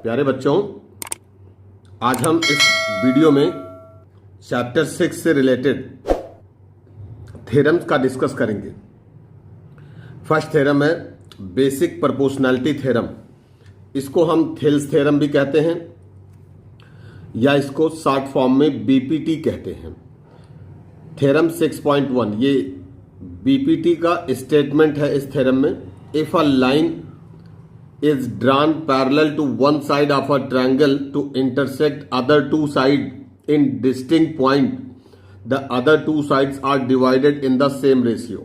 प्यारे बच्चों, आज हम इस वीडियो में चैप्टर 6 से रिलेटेड थ्योरम्स का डिस्कस करेंगे। फर्स्ट थ्योरम है बेसिक प्रोपोर्शनैलिटी थ्योरम। इसको हम थेल्स थ्योरम भी कहते हैं या इसको शॉर्ट फॉर्म में बीपीटी कहते हैं। थ्योरम 6.1 ये बीपीटी का स्टेटमेंट है। इस थ्योरम में if a line is drawn parallel to one side of a triangle to intersect other two sides in distinct point, the other two sides are divided in the same ratio.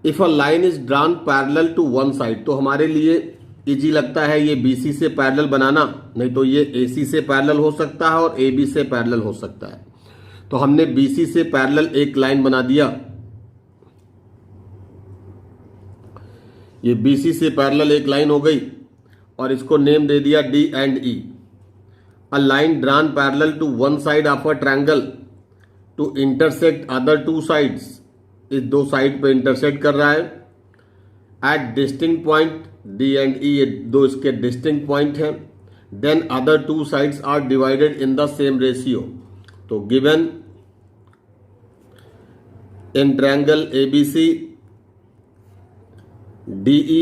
If a line is drawn parallel to one side, तो हमारे लिए easy लगता है ये BC से parallel बनाना, नहीं तो ये AC से पैरेलल हो सकता है और AB से पैरेलल हो सकता है। तो हमने BC से पैरेलल एक लाइन बना दिया। ये BC से पैरेलल एक लाइन हो गई और इसको नेम दे दिया D and E। A line drawn parallel to one side of a triangle to intersect other two sides, इस दो साइड पे इंटरसेक्ट कर रहा है at distinct point D and E, ये दो इसके डिस्टिंक्ट पॉइंट हैं। Then other two sides are divided in the same ratio. तो given in triangle ABC DE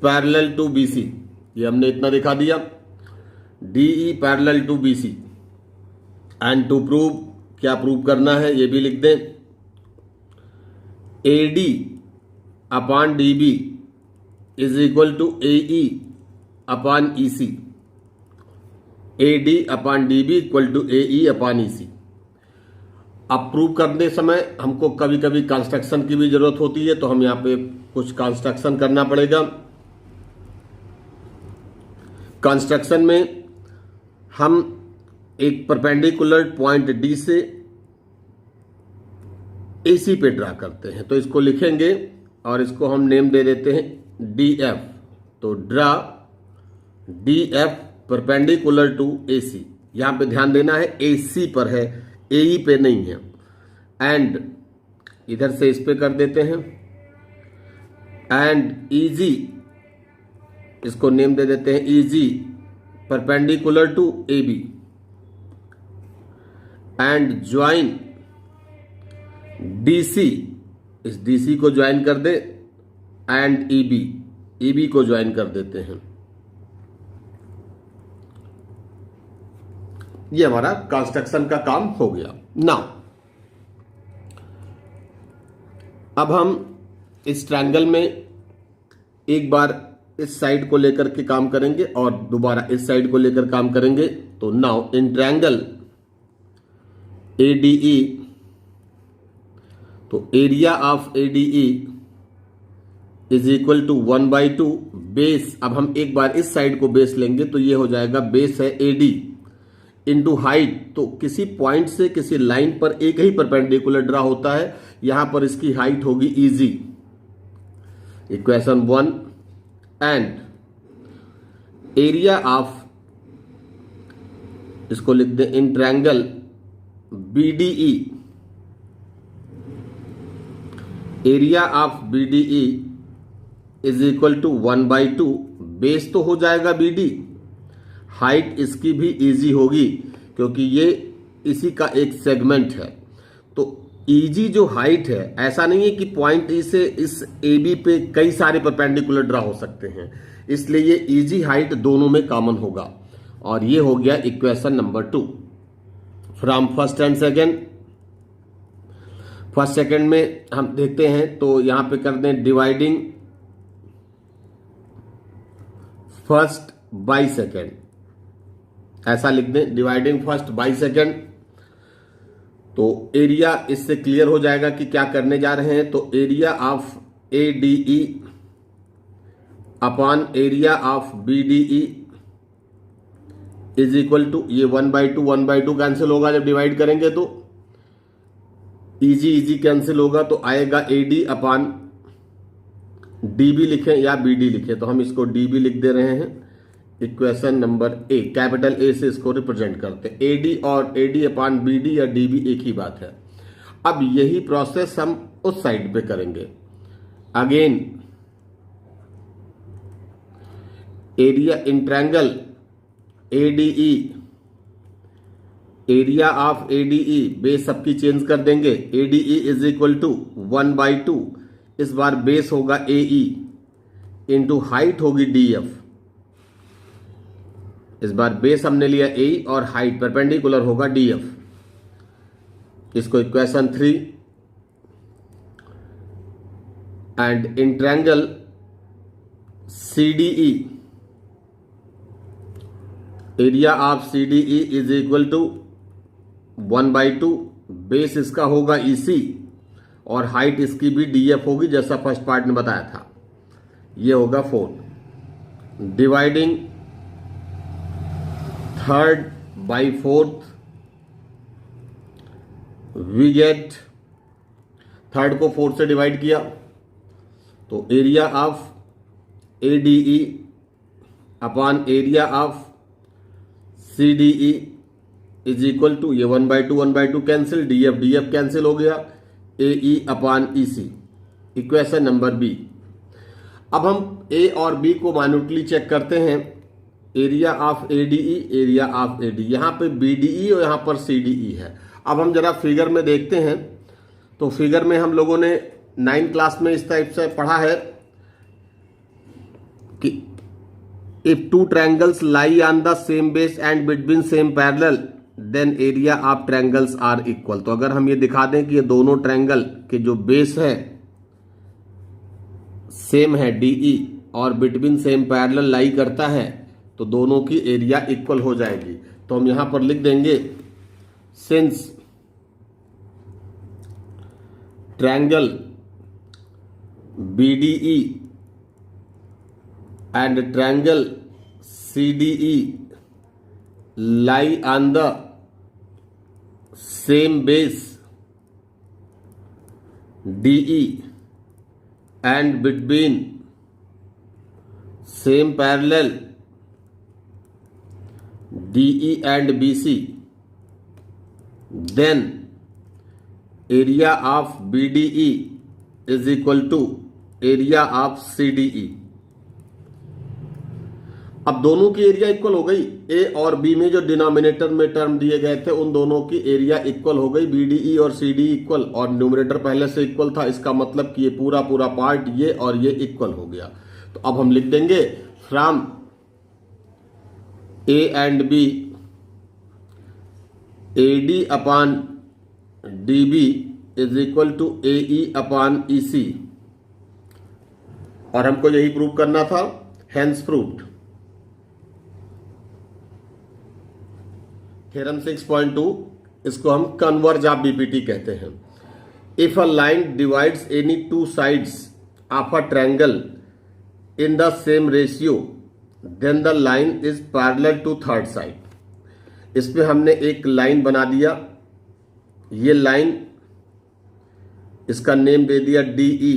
parallel to BC, ये हमने इतना दिखा दिया। DE parallel to BC and to prove, क्या प्रूव करना है ये भी लिख दें। AD upon DB is equal to AE upon EC। AD upon DB equal to AE upon EC। अब प्रूव करने समय हमको कभी कभी कंस्ट्रक्शन की भी जरूरत होती है, तो हम यहाँ पे कुछ कंस्ट्रक्शन करना पड़ेगा। कंस्ट्रक्शन में हम एक परपेंडिकुलर पॉइंट D से AC पे ड्रा करते हैं, तो इसको लिखेंगे और इसको हम नेम दे देते हैं DF। तो draw DF perpendicular to AC। यहां पे ध्यान देना है AC पर है, AE पे नहीं है। एंड इधर से इस पे कर देते हैं एंड EG, इसको नेम दे देते हैं EG perpendicular to AB and join DC, इस DC को ज्वाइन कर दे एंड EB को ज्वाइन कर देते हैं। ये हमारा कंस्ट्रक्शन का काम हो गया। नाउ अब हम इस ट्रायंगल में एक बार इस साइड को लेकर के काम करेंगे और दोबारा इस साइड को लेकर काम करेंगे। तो नाउ इन ट्रायंगल ADE, तो area of ADE is equal to 1/2 base. अब हम एक बार इस साइड को बेस लेंगे तो ये हो जाएगा, बेस है AD इंटू हाइट। तो किसी पॉइंट से किसी लाइन पर एक ही परपेंडिकुलर ड्रा होता है, यहां पर इसकी हाइट होगी EG। Equation 1 and area of, इसको लिख दें in triangle BDE, area of BDE is equal to 1/2 base तो हो जाएगा BD, हाइट इसकी भी इजी होगी क्योंकि ये इसी का एक सेगमेंट है। तो EG जो हाइट है, ऐसा नहीं है कि पॉइंट E से इस AB पे कई सारे परपेंडिकुलर ड्रा हो सकते हैं, इसलिए ये EG हाइट दोनों में कॉमन होगा। और ये हो गया equation number 2 from first and second. First second में हम देखते हैं, तो यहां पे कर दें डिवाइडिंग फर्स्ट बाय सेकेंड, ऐसा लिख दें डिवाइडिंग फर्स्ट बाय सेकेंड। तो एरिया इससे क्लियर हो जाएगा कि क्या करने जा रहे हैं। तो area of ADE upon area of BDE is equal to, ये 1/2 कैंसिल होगा जब डिवाइड करेंगे, तो EG कैंसिल होगा, तो आएगा AD अपॉन DB लिखें या BD लिखें, तो हम इसको DB लिख दे रहे हैं। Equation number A, capital A से इसको रिप्रेजेंट करते हैं। AD और AD अपॉन BD या DB एक ही बात है। अब यही प्रोसेस हम उस साइड पे करेंगे। Again area in triangle ADE, area of ADE base सबकी चेंज कर देंगे। ADE इज इक्वल टू 1/2, इस बार बेस होगा AE इंटू हाइट होगी DF। इस बार बेस हमने लिया AE और हाइट परपेंडिकुलर होगा DF। इसको equation 3। And in triangle CDE, area of CDE is equal to 1/2, base इसका होगा EC और हाइट इसकी भी DF होगी जैसा फर्स्ट पार्ट में बताया था। ये होगा 4 dividing 3rd by 4th, we get 3rd को 4 से डिवाइड किया तो area of ADE upon area of CDE is equal to ये 1/2 कैंसिल, DF कैंसिल हो गया, AE upon EC। Equation number B। अब हम A और B को माइन्यूटली चेक करते हैं। Area of ADE, area of AD, यहां पे BDE और यहां पर CDE है। अब हम जरा फिगर में देखते हैं तो फिगर में हम लोगों ने 9th क्लास में इस टाइप से पढ़ा है कि if two triangles lie on the same base and between same parallel then area of triangles are equal. तो अगर हम ये दिखा दें कि ये दोनों ट्रायंगल के जो बेस है सेम है DE और बिटवीन सेम पैरेलल लाई करता है तो दोनों की एरिया इक्वल हो जाएगी। तो हम यहां पर लिख देंगे since triangle BDE and triangle CDE lie on the same base DE and between same parallel DE and BC, then area of BDE is equal to area of CDE। अब दोनों की एरिया इक्वल हो गई। A और B में जो denominator में term दिए गए थे उन दोनों की एरिया इक्वल हो गई। BDE और CDE इक्वल और न्यूमरेटर पहले से इक्वल था, इसका मतलब कि ये पूरा पार्ट ये और ये इक्वल हो गया। तो अब हम लिख देंगे from A and B AD upon DB is equal to AE upon EC, और हमको यही प्रूव करना था, हेंस प्रूव्ड। थ्योरम 6.2, इसको हम कन्वर्ज ऑफ BPT कहते हैं। If a line divides any two sides of a triangle in the same ratio then the line is parallel to third side. इसमें हमने एक लाइन बना दिया, ये लाइन इसका नेम दे दिया DE।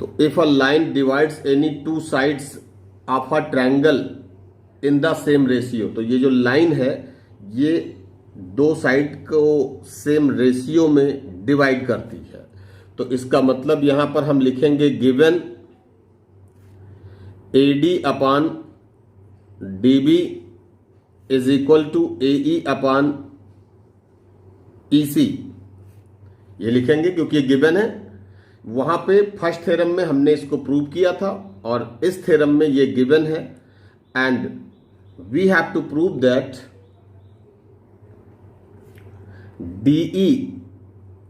तो if a line divides any two sides of a triangle in the same ratio, तो ये जो लाइन है ये दो साइड को सेम रेशियो में डिवाइड करती है। तो इसका मतलब यहां पर हम लिखेंगे given AD upon DB is equal to AE upon EC। ये लिखेंगे क्योंकि ये गिवन है। वहां पे फर्स्ट थ्योरम में हमने इसको प्रूव किया था और इस थ्योरम में ये गिवन है and we have to prove that DE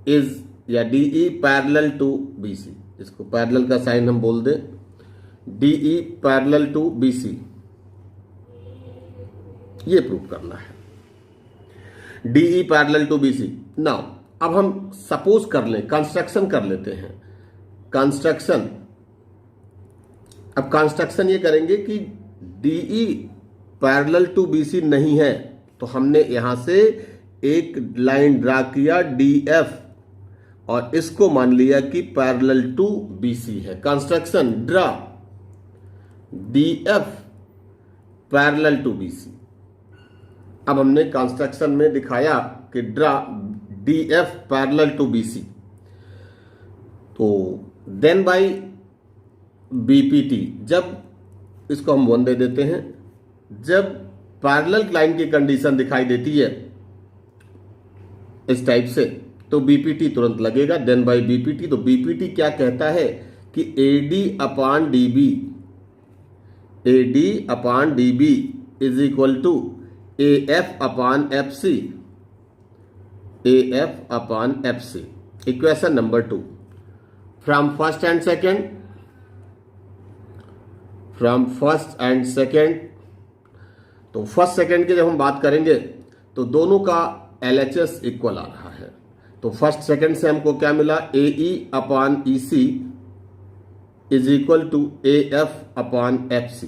is या DE parallel to BC। इसको पैरेलल का साइन हम बोल दें, DE parallel to BC, ये प्रूव करना है। DE parallel to BC। Now अब हम सपोज कर लें, कंस्ट्रक्शन कर लेते हैं। कंस्ट्रक्शन, अब कंस्ट्रक्शन ये करेंगे कि DE पैरेलल टू BC नहीं है तो हमने यहां से एक लाइन ड्रा किया DF और इसको मान लिया कि पैरेलल टू BC है। Construction draw DF parallel to BC। अब हमने कंस्ट्रक्शन में दिखाया कि draw DF parallel to BC। तो देन बाय बीपीटी, जब इसको हम 1 दे देते हैं, जब पैरेलल लाइन की कंडीशन दिखाई देती है इस टाइप से तो बीपीटी तुरंत लगेगा, देन बाय बीपीटी। तो बीपीटी क्या कहता है कि AD upon DB is equal to AF upon FC, AF upon FC। Equation number 2 from first and second, तो फर्स्ट सेकेंड की जब हम बात करेंगे तो दोनों का LHS इक्वल आ रहा है। तो फर्स्ट सेकेंड से हमको क्या मिला, AE upon EC is equal to AF upon FC,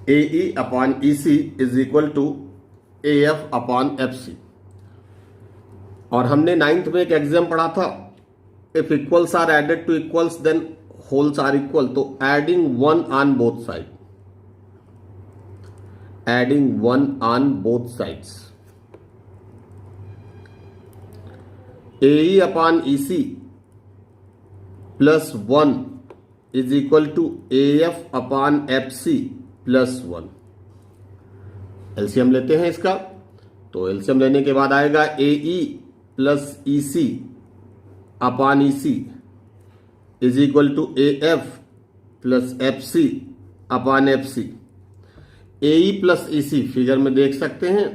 AE upon EC is equal to AF upon FC। और हमने 9th में एक एग्जाम पढ़ा था, if equals are added to equals then wholes are equal, तो adding 1 on both side, adding 1 on both sides, AE upon EC plus 1 is equal to AF upon FC plus 1। LCM लेते हैं इसका, तो LCM लेने के बाद आएगा AE plus EC upon EC is equal to AF plus FC upon FC। AE plus EC figure में देख सकते हैं,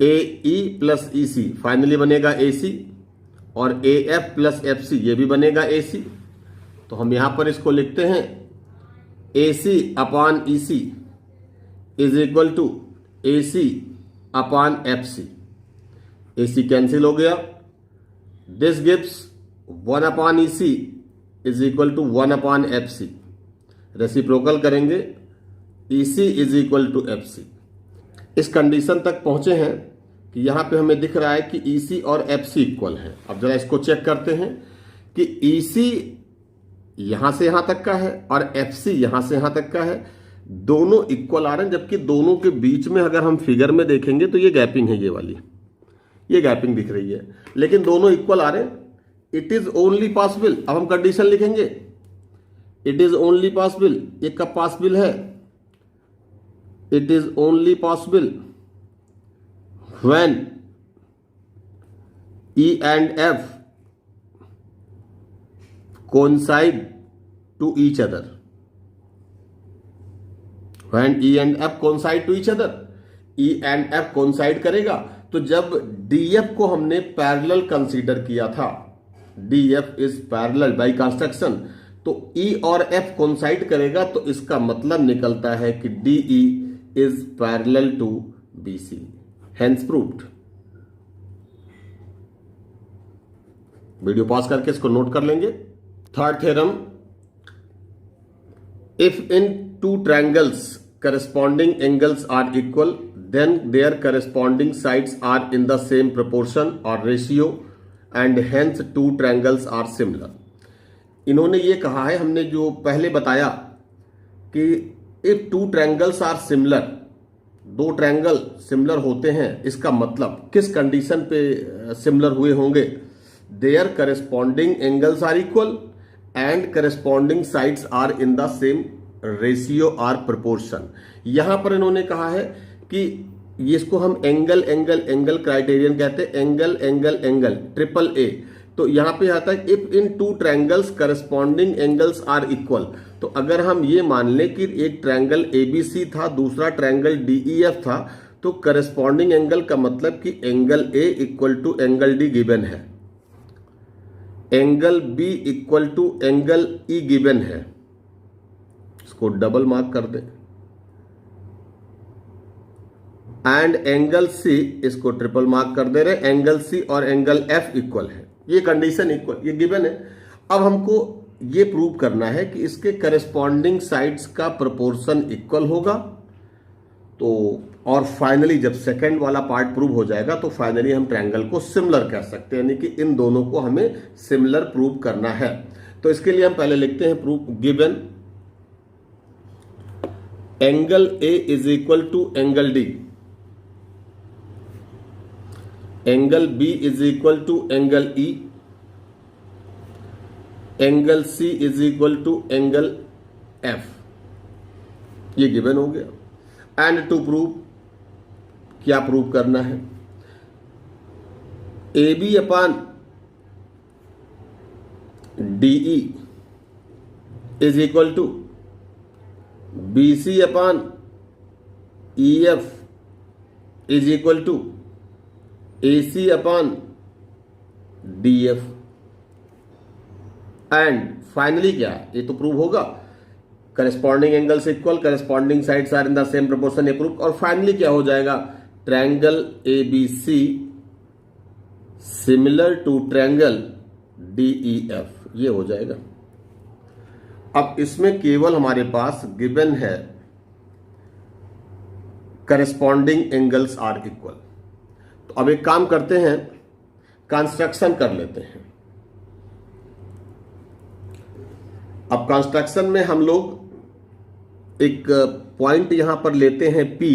AE प्लस EC फाइनली बनेगा AC, और AF प्लस FC ये भी बनेगा AC। तो हम यहां पर इसको लिखते हैं AC upon EC is equal to AC upon FC। AC cancel हो गया, this gives 1 upon EC is equal to 1 upon FC। Reciprocal करेंगे, EC is equal to FC। इस कंडीशन तक पहुंचे हैं कि यहां पे हमें दिख रहा है कि EC और FC इक्वल है। अब जरा इसको चेक करते हैं कि EC यहां से यहां तक का है और FC यहां से यहां तक का है, दोनों इक्वल आ रहे हैं, जबकि दोनों के बीच में अगर हम फिगर में देखेंगे तो ये गैपिंग है, ये वाली ये गैपिंग दिख रही है, लेकिन दोनों इक्वल आ रहे हैं। इट इज ओनली पॉसिबल, अब हम कंडीशन लिखेंगे, इट इज ओनली पॉसिबल, ये कब पॉसिबल है, it is only possible when E and F coincide to each other, when E and F coincide to each other, E and F coincide करेगा। तो जब DF को हमने parallel consider किया था, DF is parallel by construction, तो E और F coincide करेगा, तो इसका मतलब निकलता है कि DE is parallel to BC, hence proved। Video pause करके इसको नोट कर लेंगे। Third theorem, if in 2 triangles corresponding angles are equal then their corresponding sides are in the same proportion or ratio and hence 2 triangles are similar। इन्होंने ये कहा है, हमने जो पहले बताया कि if 2 triangles are similar, 2 triangle similar होते हैं, इसका मतलब किस कंडीशन पे सिमिलर हुए होंगे, their corresponding angles are equal and corresponding sides are in the same ratio or proportion. यहां पर इन्होंने कहा है कि इसको हम एंगल एंगल एंगल क्राइटेरियन कहते हैं, angle angle angle triple A. तो यहां पे आता है if in 2 triangles corresponding angles are equal. तो अगर हम ये मान लें कि एक ट्रायंगल ABC था, दूसरा ट्रायंगल DEF था, तो करस्पॉन्डिंग एंगल का मतलब कि angle A equal to angle D given है, angle B equal to angle E given है। इसको डबल मार्क कर दें, एंड एंगल C इसको ट्रिपल मार्क कर दे रहे, एंगल C और एंगल F इक्वल है, ये कंडीशन इक्वल, ये गिवन है। अब हमको ये प्रूव करना है कि इसके करस्पॉन्डिंग साइड्स का प्रोपोर्शन इक्वल होगा। तो और फाइनली जब सेकंड वाला पार्ट प्रूव हो जाएगा तो फाइनली हम ट्रायंगल को सिमिलर कह सकते हैं, यानी कि इन दोनों को हमें सिमिलर प्रूव करना है। तो इसके लिए हम पहले लिखते हैं proof, given angle A is equal to angle D, angle B is equal to angle E, angle C is equal to angle F, ये गिवन हो गया। एंड टू प्रूव, क्या प्रूव करना है, A B upon DE is equal to B C upon E F is equal to A C upon D F. And finally क्या, ये तो prove होगा, corresponding angles equal, corresponding sides are in the same proportion, ये prove. और finally क्या हो जाएगा, triangle A B C similar to triangle D E F, ये हो जाएगा। अब इसमें केवल हमारे पास गिवन है करस्पॉन्डिंग एंगल्स आर इक्वल। तो अब एक काम करते हैं, कंस्ट्रक्शन कर लेते हैं। अब कंस्ट्रक्शन में हम लोग एक पॉइंट यहां पर लेते हैं P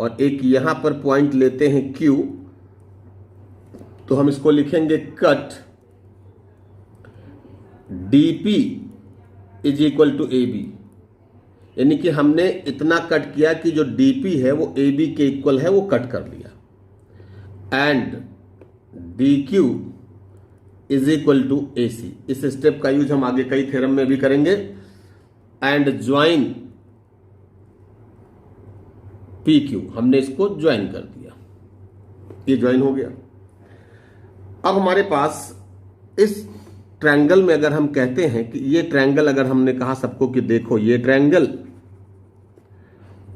और एक यहां पर पॉइंट लेते हैं Q। तो हम इसको लिखेंगे cut DP is equal to AB, यानी कि हमने इतना कट किया कि जो DP है वो AB के इक्वल है, वो कट कर लिया। And DQ is equal to AC, इस स्टेप का यूज हम आगे कई थ्योरम में भी करेंगे। एंड ज्वाइन PQ, हमने इसको ज्वाइन कर दिया, ये ज्वाइन हो गया। अब हमारे पास इस ट्रायंगल में अगर हम कहते हैं कि ये ट्रायंगल, अगर हमने कहा सबको कि देखो ये ट्रायंगल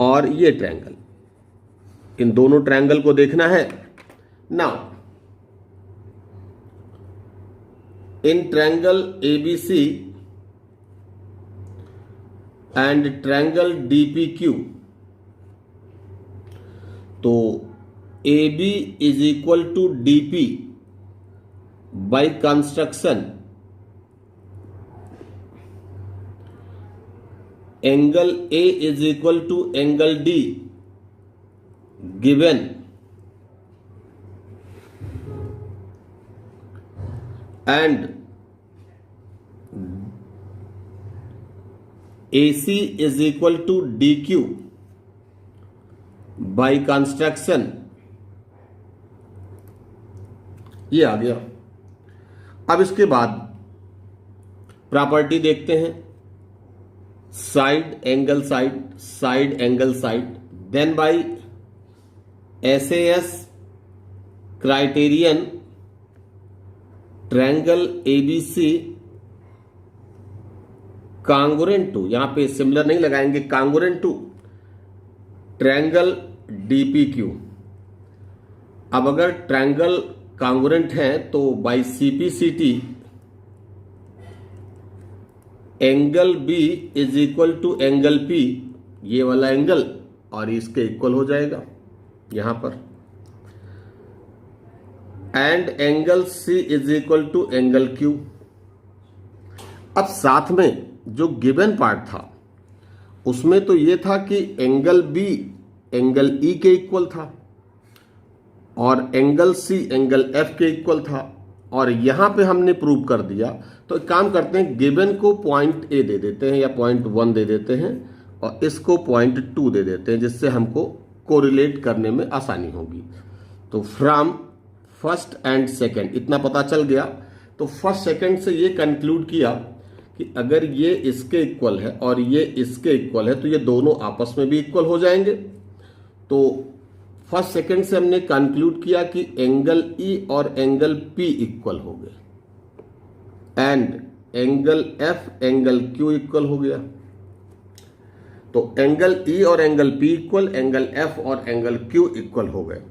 और ये ट्रायंगल, इन दोनों ट्रायंगल को देखना है। Now in triangle ABC and triangle DPQ, तो AB is equal to DP by construction angle A is equal to angle D given and AC is equal to DQ by construction, ये आ गया। अब इसके बाद प्रॉपर्टी देखते हैं, side angle side, side angle side, then by SAS criterion triangle ABC congruent to, यहां पे सिमिलर नहीं लगाएंगे, कांगुरेंट टू ट्रायंगल DPQ। अब अगर ट्रायंगल कांगुरेंट है तो by CPCT angle B is equal to angle P, ये वाला एंगल, और इसके इक्वल हो जाएगा यहां पर। And angle C is equal to angle Q। अब साथ में जो गिवन पार्ट था उसमें तो ये था कि एंगल B एंगल E के इक्वल था और एंगल C एंगल F के इक्वल था, और यहां पे हमने प्रूव कर दिया। तो एक काम करते हैं, गिवन को पॉइंट A दे देते हैं या पॉइंट 1 दे देते हैं और इसको पॉइंट 2 दे देते हैं, जिससे हमको कोरिलेट करने में आसानी होगी। तो फ्रॉम फर्स्ट एंड सेकंड इतना पता चल गया। तो फर्स्ट सेकंड से ये कंक्लूड किया कि अगर ये इसके इक्वल है और ये इसके इक्वल है तो ये दोनों आपस में भी इक्वल हो जाएंगे। तो फर्स्ट सेकंड से हमने कंक्लूड किया कि एंगल E और एंगल P इक्वल हो गए and angle F angle Q equal हो गया। तो एंगल E और angle P equal, angle F और एंगल Q इक्वल हो गए।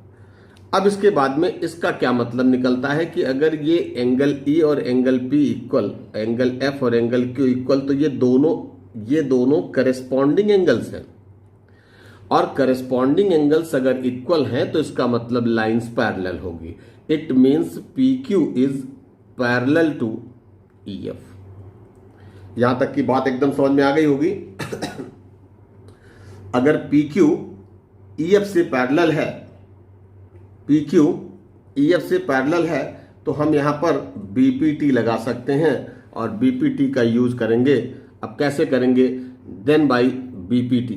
अब इसके बाद में इसका क्या मतलब निकलता है कि अगर ये एंगल E और angle P equal, angle F और एंगल Q इक्वल, तो ये दोनों करेस्पॉन्डिंग एंगल्स हैं, और करेस्पॉन्डिंग एंगल्स अगर इक्वल हैं तो इसका मतलब लाइंस पैरेलल होगी। It means PQ is parallel to EF। यहां तक की बात एकदम समझ में आ गई होगी। अगर PQ EF से पैरेलल है, PQ EF से पैरेलल है, तो हम यहां पर BPT लगा सकते हैं और बीपीटी का यूज करेंगे। अब कैसे करेंगे? Then by BPT.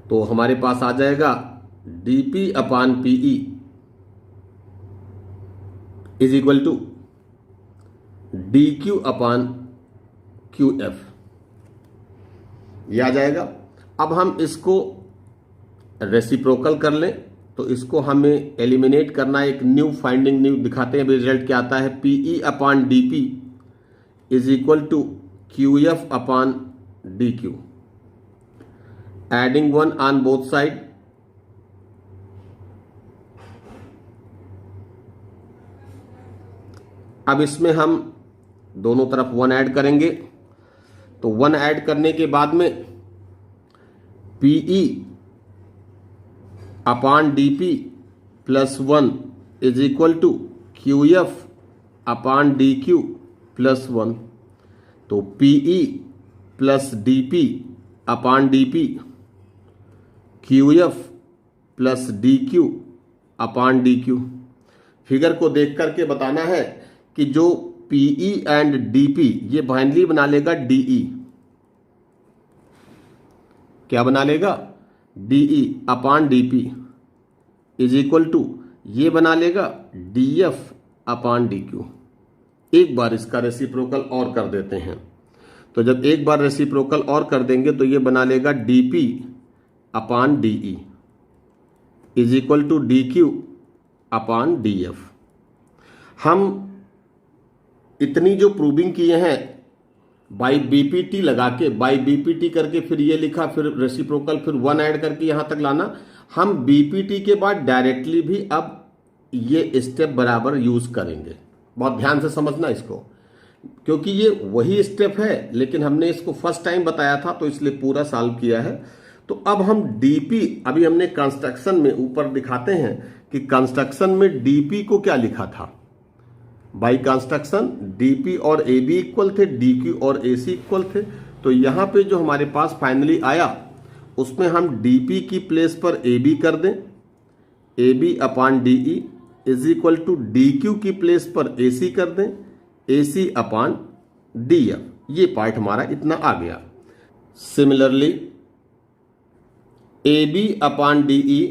तो हमारे पास आ जाएगा DP upon PE is equal to D Q upon Q F, ये आ जाएगा। अब हम इसको रेसिप्रोकल कर लें तो इसको हमें एलिमिनेट करना है। एक न्यू फाइंडिंग न्यू दिखाते हैं, रिजल्ट क्या आता है। PE upon DP is equal to Q F upon D Q, adding 1 on both side, अब इसमें हम दोनों तरफ 1 ऐड करेंगे। तो 1 ऐड करने के बाद में PE upon DP plus 1 is equal to Q F upon D Q plus 1। तो PE plus DP upon DP Q F plus D Q upon D Q. Figure को देख करके बताना है कि जो पीई एंड डीपी ये फाइनली बना लेगा डीई। क्या बना लेगा? DE upon DP is equal to ये बना लेगा डीएफ अपान डीक्यू। एक बार इसका रेसिप्रोकल और कर देते हैं। तो जब एक बार रेसिप्रोकल और कर देंगे तो ये बना लेगा DP upon DE is equal to DQ upon DF. हम इतनी जो प्रूविंग किए हैं बाई बीपीटी लगा के, बाई बीपीटी करके फिर ये लिखा, फिर रेसिप्रोकल, फिर 1 ऐड करके यहां तक लाना। हम बीपीटी के बाद डायरेक्टली भी अब ये स्टेप बराबर यूज करेंगे। बहुत ध्यान से समझना इसको, क्योंकि ये वही स्टेप है लेकिन हमने इसको फर्स्ट टाइम बताया था तो इसलिए पूरा सॉल्व किया है। तो अब हम डीपी, अभी हमने कंस्ट्रक्शन में ऊपर दिखाते हैं कि कंस्ट्रक्शन में डीपी को क्या लिखा था। बाई कंस्ट्रक्शन डीपी और ए बी इक्वल थे, डीक्यू और ए सी इक्वल थे। तो यहां पे जो हमारे पास फाइनली आया उसमें हम डीपी की प्लेस पर ए बी कर दें, A B upon DE is equal to DQ की प्लेस पर ए सी कर दें, A C upon D F. ये पार्ट हमारा इतना आ गया। Similarly A B upon DE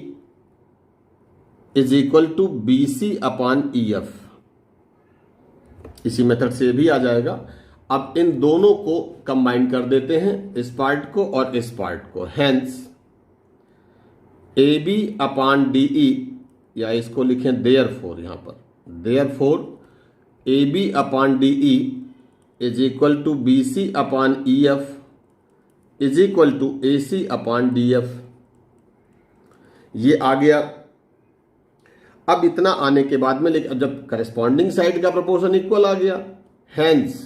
is equal to B C upon E F, इसी मेथड से भी आ जाएगा। अब इन दोनों को कंबाइन कर देते हैं, इस पार्ट को और इस पार्ट को। Hence A B upon DE, या इसको लिखें देयरफॉर, यहां पर therefore A B upon DE is equal to B C upon E F is equal to A C upon D F. ये आ गया। अब इतना आने के बाद में, लेकिन जब करस्पॉन्डिंग साइड का प्रोपोर्शन इक्वल आ गया, hence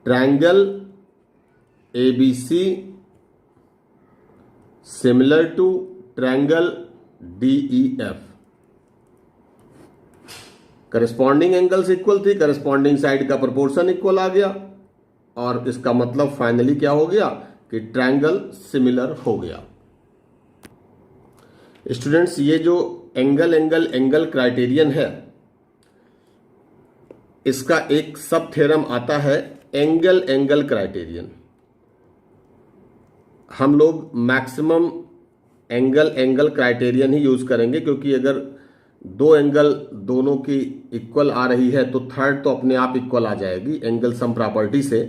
triangle ABC similar to triangle DEF. Corresponding angles equal थी, करस्पॉन्डिंग साइड का प्रोपोर्शन इक्वल आ गया, और इसका मतलब फाइनली क्या हो गया कि ट्रायंगल सिमिलर हो गया। स्टूडेंट्स, ये जो एंगल क्राइटेरियन है, इसका एक सब थ्योरम आता है एंगल क्राइटेरियन। हम लोग मैक्सिमम एंगल क्राइटेरियन ही यूज करेंगे, क्योंकि अगर दो एंगल दोनों की इक्वल आ रही है तो थर्ड तो अपने आप इक्वल आ जाएगी एंगल सम प्रॉपर्टी से।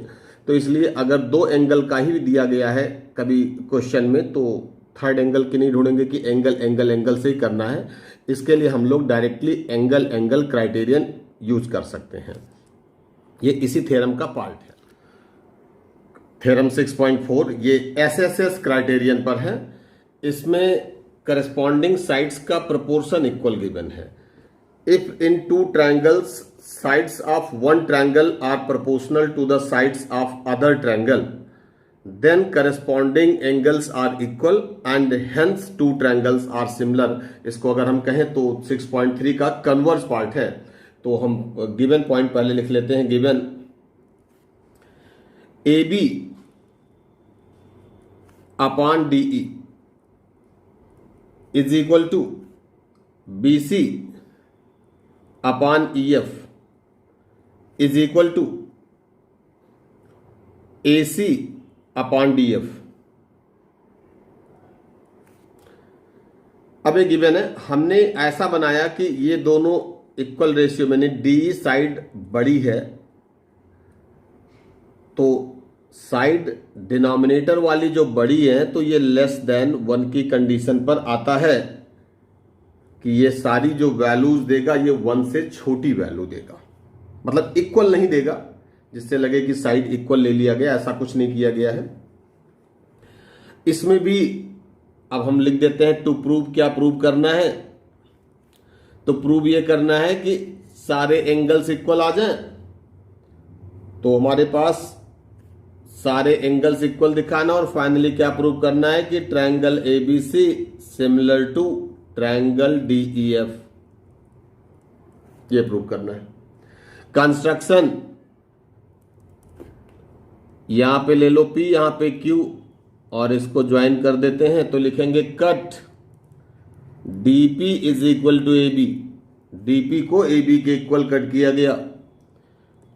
तो इसलिए अगर दो एंगल का ही दिया गया है कभी क्वेश्चन में तो थर्ड एंगल की नहीं ढूंढेंगे कि एंगल से ही करना है। इसके लिए हम लोग डायरेक्टली एंगल क्राइटेरियन यूज कर सकते हैं। ये इसी थ्योरम का पार्ट है। थ्योरम 6.4 ये एसएसएस क्राइटेरियन पर है। इसमें करस्पॉन्डिंग साइड्स का प्रोपोर्शन इक्वल गिवन है। If in two triangles sides of one triangle are proportional to the sides of other triangle, then corresponding angles are equal and hence two triangles are similar। इसको अगर हम कहें तो 6.3 का converse part है। तो हम गिवन पॉइंट पहले लिख लेते हैं। Given A B upon DE is equal to B C upon E F is equal to A C upon D F. अब ये गिवन है, हमने ऐसा बनाया कि ये दोनों इक्वल रेशियो में, डी साइड बड़ी है तो साइड डिनोमिनेटर वाली जो बड़ी है तो ये लेस देन 1 की कंडीशन पर आता है कि ये सारी जो वैल्यूज देगा ये 1 से छोटी वैल्यू देगा, मतलब इक्वल नहीं देगा जिससे लगे कि साइड इक्वल ले लिया गया, ऐसा कुछ नहीं किया गया है। इसमें भी अब हम लिख देते हैं टू प्रूव। क्या प्रूव करना है? तो प्रूव ये करना है कि सारे एंगल्स इक्वल आ जाएं। तो हमारे पास सारे एंगल्स इक्वल दिखाना और फाइनली क्या प्रूव करना है कि triangle ABC similar to triangle DEF, ये प्रूव करना है। कंस्ट्रक्शन, यहां पे ले लो P, यहां पे Q और इसको ज्वाइन कर देते हैं तो लिखेंगे cut DP is equal to AB। DP को AB के इक्वल कट किया गया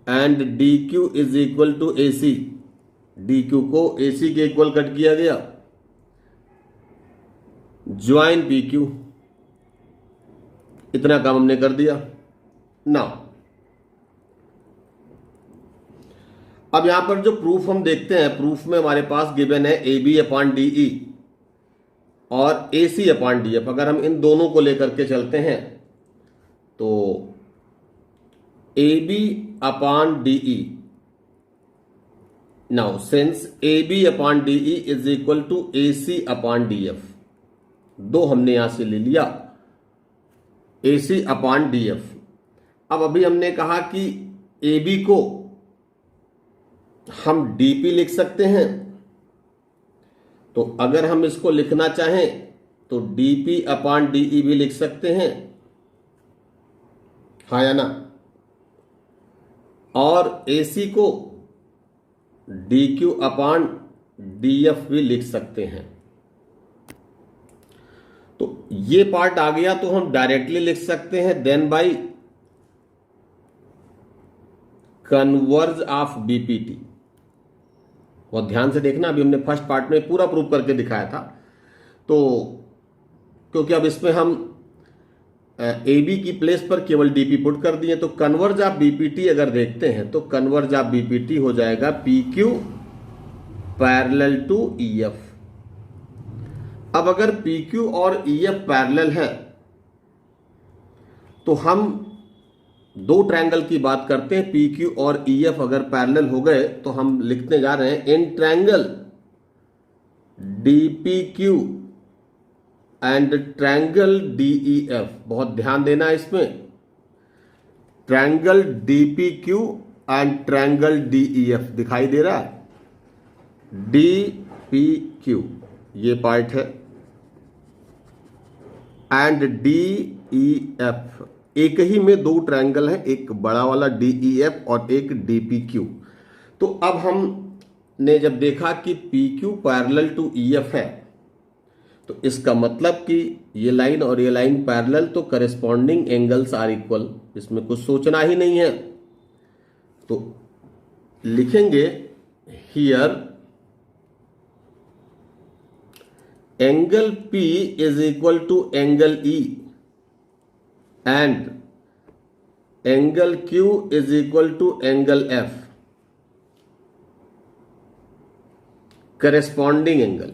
and DQ is equal to AC। DQ को AC के इक्वल कट किया गया। ज्वाइन PQ, इतना काम हमने कर दिया ना। अब यहां पर जो प्रूफ हम देखते हैं, प्रूफ में हमारे पास गिवन है AB अपॉन DE और AC अपॉन DF। अगर हम इन दोनों को लेकर के चलते हैं तो AB upon DE, now since AB upon DE is equal to AC upon DF, दो हमने यहां से ले लिया AC अपॉन DF। अब अभी हमने कहा कि AB को हम DP लिख सकते हैं, तो अगर हम इसको लिखना चाहें तो DP अपॉन DE भी लिख सकते हैं, हाँ या ना। और AC को DQ अपॉन DF भी लिख सकते हैं। तो ये पार्ट आ गया तो हम डायरेक्टली लिख सकते हैं then by converse of BPT। और ध्यान से देखना, अभी हमने फर्स्ट पार्ट में पूरा प्रूव करके दिखाया था, तो क्योंकि अब इसमें हम AB की प्लेस पर केवल DP पुट कर दिए, तो कन्वर्ज ऑफ BPT अगर देखते हैं तो कन्वर्ज ऑफ BPT हो जाएगा PQ पैरेलल टू EF। अब अगर PQ और EF पैरेलल है तो हम दो ट्रायंगल की बात करते हैं। PQ और EF अगर पैरेलल हो गए तो हम लिखने जा रहे हैं इन triangle DPQ and triangle DEF। बहुत ध्यान देना इसमें, triangle DPQ and triangle DEF दिखाई दे रहा है। DPQ ये पार्ट है एंड DEF, एक ही में दो ट्रायंगल है, एक बड़ा वाला DEF और एक DPQ। तो अब हमने जब देखा कि PQ पैरेलल टू EF है तो इसका मतलब कि ये लाइन और ये लाइन पैरेलल, तो करेस्पॉन्डिंग एंगल्स आर इक्वल, इसमें कुछ सोचना ही नहीं है। तो लिखेंगे here angle P is equal to angle E and angle Q is equal to angle F, corresponding angle.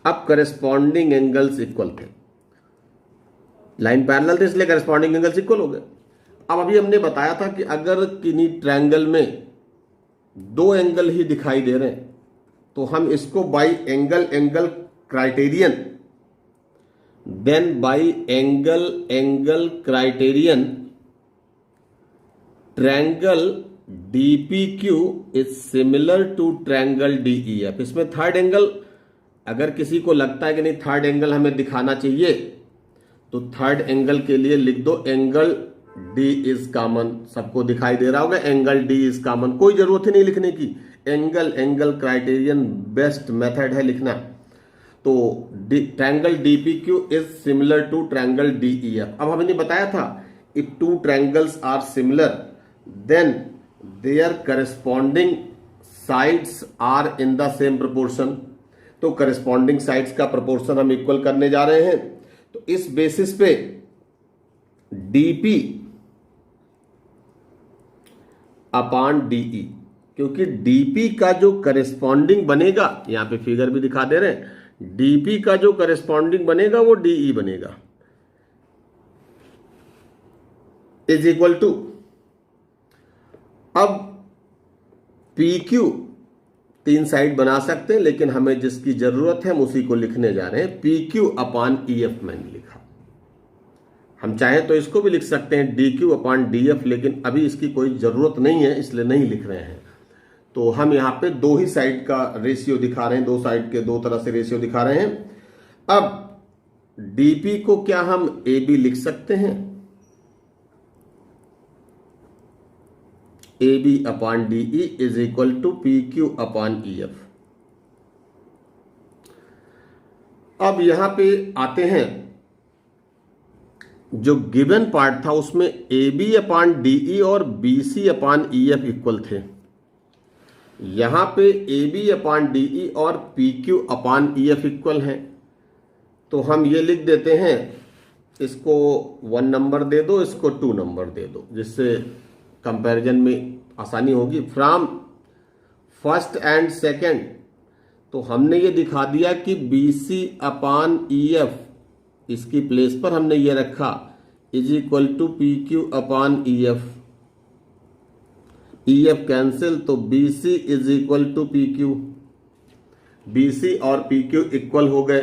अब करेस्पॉन्डिंग एंगल्स इक्वल थे, लाइन पैरेलल थे इसलिए करेस्पॉन्डिंग एंगल्स इक्वल हो गए। अब अभी हमने बताया था कि अगर किन्हीं ट्रायंगल में दो एंगल ही दिखाई दे रहे हैं तो हम इसको by angle criterion, then by angle criterion triangle DPQ is similar to triangle DEF। इसमें थर्ड एंगल, अगर किसी को लगता है कि नहीं थर्ड एंगल हमें दिखाना चाहिए तो थर्ड एंगल के लिए लिख दो एंगल D इज कॉमन। सबको दिखाई दे रहा होगा एंगल D इज कॉमन, कोई जरूरत ही नहीं लिखने की। एंगल क्राइटेरियन बेस्ट मेथड है लिखना। तो triangle DPQ is similar to triangle DEF। अब हमने बताया था if two triangles are similar then their corresponding sides are in the same proportion. तो करस्पॉन्डिंग साइड्स का प्रोपोर्शन हम इक्वल करने जा रहे हैं। तो इस बेसिस पे DP अपॉन DE, क्योंकि DP का जो करस्पॉन्डिंग बनेगा, यहां पे फिगर भी दिखा दे रहे हैं, DP का जो करस्पॉन्डिंग बनेगा वो DE बनेगा, इज इक्वल टू, अब PQ तीन साइड बना सकते हैं, लेकिन हमें जिसकी जरूरत है हम उसी को लिखने जा रहे हैं। PQ अपॉन EF मैंने लिखा। हम चाहें तो इसको भी लिख सकते हैं DQ अपॉन DF, लेकिन अभी इसकी कोई जरूरत नहीं है, इसलिए नहीं लिख रहे हैं। तो हम यहां पे दो ही साइड का रेशियो दिखा रहे हैं, दो साइड के दो तरह से रेशियो दिखा रहे हैं। अब DP को क्या हम AB लिख सकते हैं? AB upon DE is equal to PQ upon EF। अब यहां पे आते हैं, जो गिवन पार्ट था उसमें AB अपॉन DE और BC अपॉन EF इक्वल थे। यहां पे AB अपॉन DE और PQ अपॉन EF इक्वल हैं। तो हम ये लिख देते हैं, इसको 1 नंबर दे दो, इसको 2 नंबर दे दो, जिससे कंपैरिजन में आसानी होगी। फ्रॉम फर्स्ट एंड सेकंड, तो हमने ये दिखा दिया कि BC अपॉन EF, इसकी प्लेस पर हमने ये रखा is equal to PQ upon EF। EF cancel, तो BC is equal to PQ। BC और PQ इक्वल हो गए,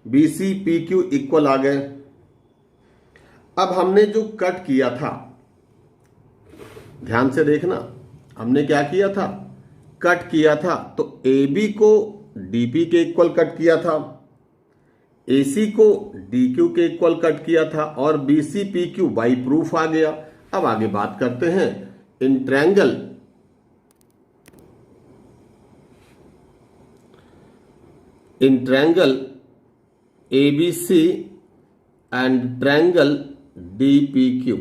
BC PQ इक्वल आ गए। अब हमने जो कट किया था, ध्यान से देखना, हमने क्या किया था? कट किया था। तो AB को DP के इक्वल कट किया था, AC को DQ के इक्वल कट किया था, और BC PQ बाई प्रूफ आ गया। अब आगे बात करते हैं इन triangle ABC and triangle DPQ,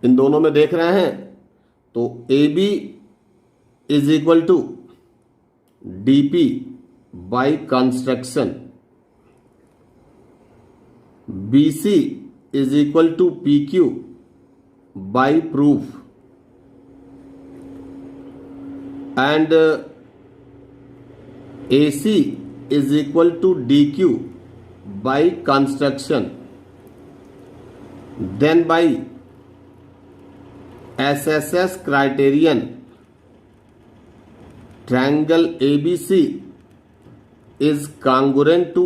इन दोनों में देख रहे हैं। तो AB is equal to DP by construction, BC is equal to PQ by proof, and AC is equal to DQ by construction, then by SSS criterion, triangle ABC is congruent to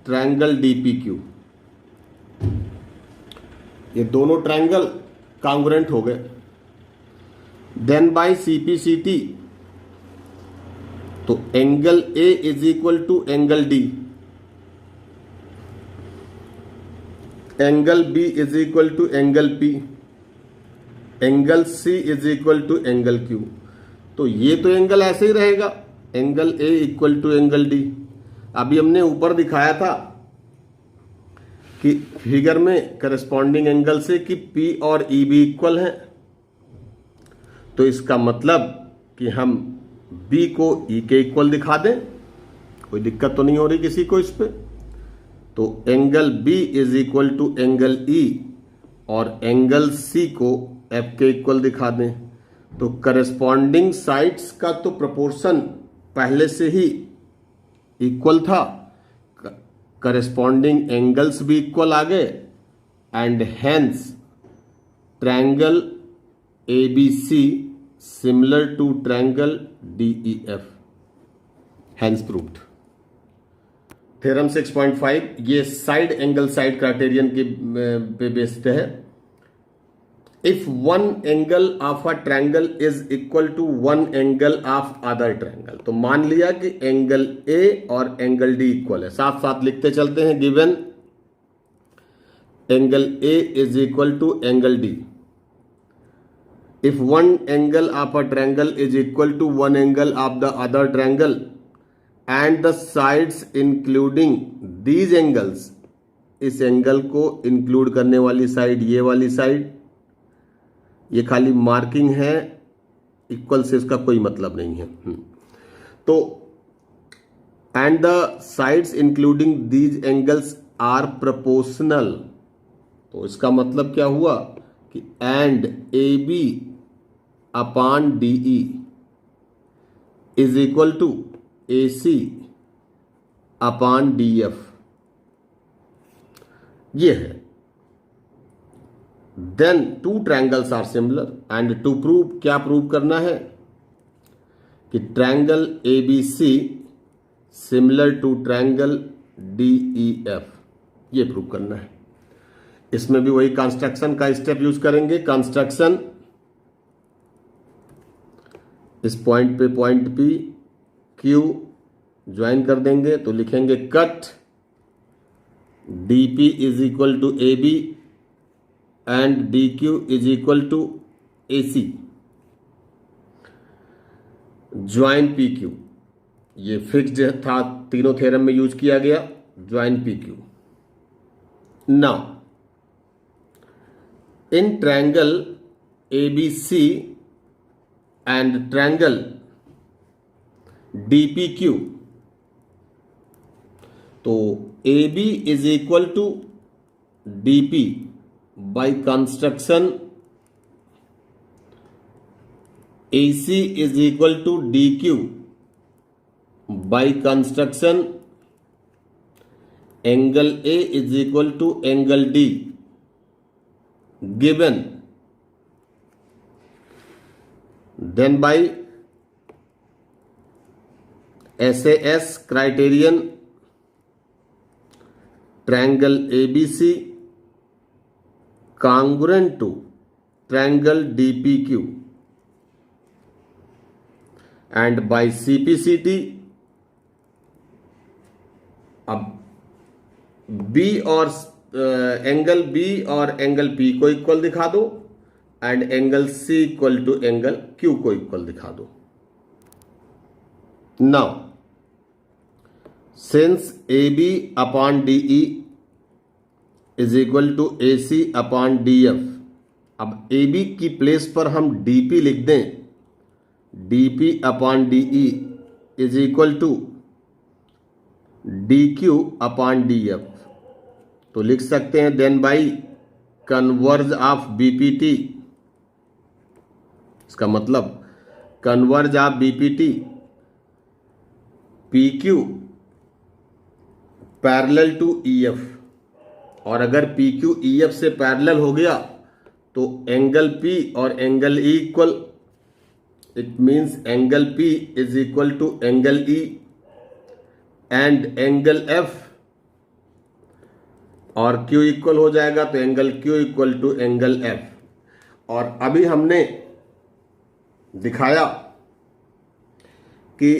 triangle DPQ। ये दोनों triangle congruent हो गए। Then by CPCT, तो angle A is equal to angle D, angle B is equal to angle P, angle C is equal to angle Q। तो ये तो angle ऐसे ही रहेगा, angle A equal to angle D। अभी हमने ऊपर दिखाया था कि फिगर में करस्पॉन्डिंग एंगल से कि P और E भी इक्वल हैं। तो इसका मतलब कि हम B को E के इक्वल दिखा दें, कोई दिक्कत तो नहीं हो रही किसी को इस पे। तो angle B is equal to angle E और एंगल C को F के इक्वल दिखा दें। तो करस्पॉन्डिंग साइड्स का तो प्रोपोर्शन पहले से ही इक्वल था, करस्पॉन्डिंग एंगल्स भी इक्वल आ गए, and hence triangle ABC similar to triangle DEF, hence proved. Theorem 6.5 ये साइड एंगल साइड क्राइटेरियन के पे बेस्ड है। If one angle of a triangle is equal to one angle of other triangle, तो मान लिया कि एंगल A और angle D equal है, साथ साथ लिखते चलते हैं। Given angle A is equal to angle D, if one angle of a triangle is equal to one angle of the other triangle and the sides including these angles, इस angle को include करने वाली side ये वाली side, ये खाली marking है, equal से इसका कोई मतलब नहीं है। तो and the sides including these angles are proportional, तो इसका मतलब क्या हुआ कि and A B upon D E is equal to A C upon D F, ये है। Then two triangles are similar and to prove, क्या प्रूव करना है कि triangle A B C similar to triangle D E F, ये prove करना है। इसमें भी वही कंस्ट्रक्शन का स्टेप यूज करेंगे। कंस्ट्रक्शन, इस पॉइंट पे पॉइंट पी क्यू ज्वाइन कर देंगे, तो लिखेंगे cut D P is equal to A B and D Q is equal to A C, join P Q, ये फिक्स्ड था, तीनों थ्योरम में यूज किया गया, join P Q. Now in triangle A B C and triangle D P Q, तो A B is equal to D P by construction A C is equal to D Q by construction angle A is equal to angle D, given, then by SAS criterion triangle ABC congruent to triangle DPQ and by CPCT, अब B और angle B और angle P को equal दिखा दो and angle C equal to angle Q को equal दिखा दो। Now since A B upon D E is equal to A C upon D F, अब ए बी की प्लेस पर हम डी पी लिख दें, D P upon D E is equal to D Q upon D F, तो लिख सकते हैं then by converse of BPT, इसका मतलब converse of BPT P Q parallel to E F, और अगर पी क्यू ई एफ से parallel हो गया तो एंगल पी और angle E equal, it means angle P is equal to angle E and angle F, और Q equal हो जाएगा तो angle Q equal to angle F। और अभी हमने दिखाया कि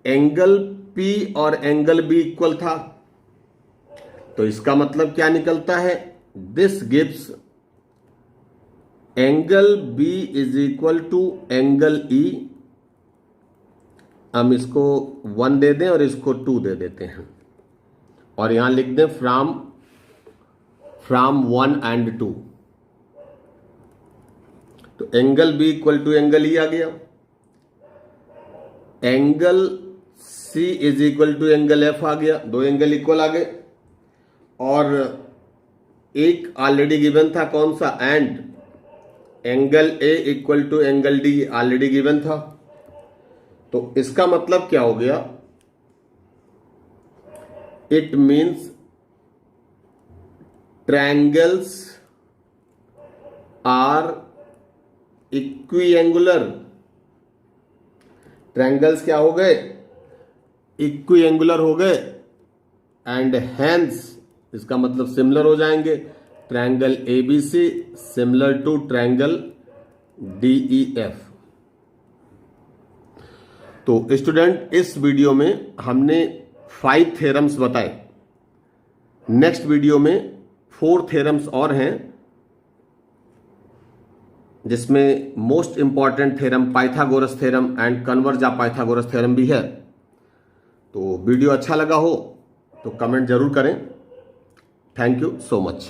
एंगल P और एंगल B इक्वल था, तो इसका मतलब क्या निकलता है, this gives angle B is equal to angle E, हम इसको 1 दे दें और इसको 2 दे देते हैं, और यहां लिख दें फ्रॉम 1 एंड 2, तो angle B equal to angle E आ गया, angle C is equal to angle F आ गया, दो एंगल इक्वल आ गए, और एक ऑलरेडी गिवन था कौन सा, and angle A equal to angle D already given था। तो इसका मतलब क्या हो गया, it means triangles are equiangular, triangles क्या हो गए, इक्विएंगुलर हो गए, एंड हेंस इसका मतलब सिमिलर हो जाएंगे, triangle ABC similar to triangle DEF. तो स्टूडेंट, इस वीडियो में हमने 5 थ्योरम्स बताए, नेक्स्ट वीडियो में 4 थ्योरम्स और हैं, जिसमें most important theorem Pythagoras theorem and converse of Pythagoras theorem भी है। तो वीडियो अच्छा लगा हो तो कमेंट जरूर करें। Thank you so much.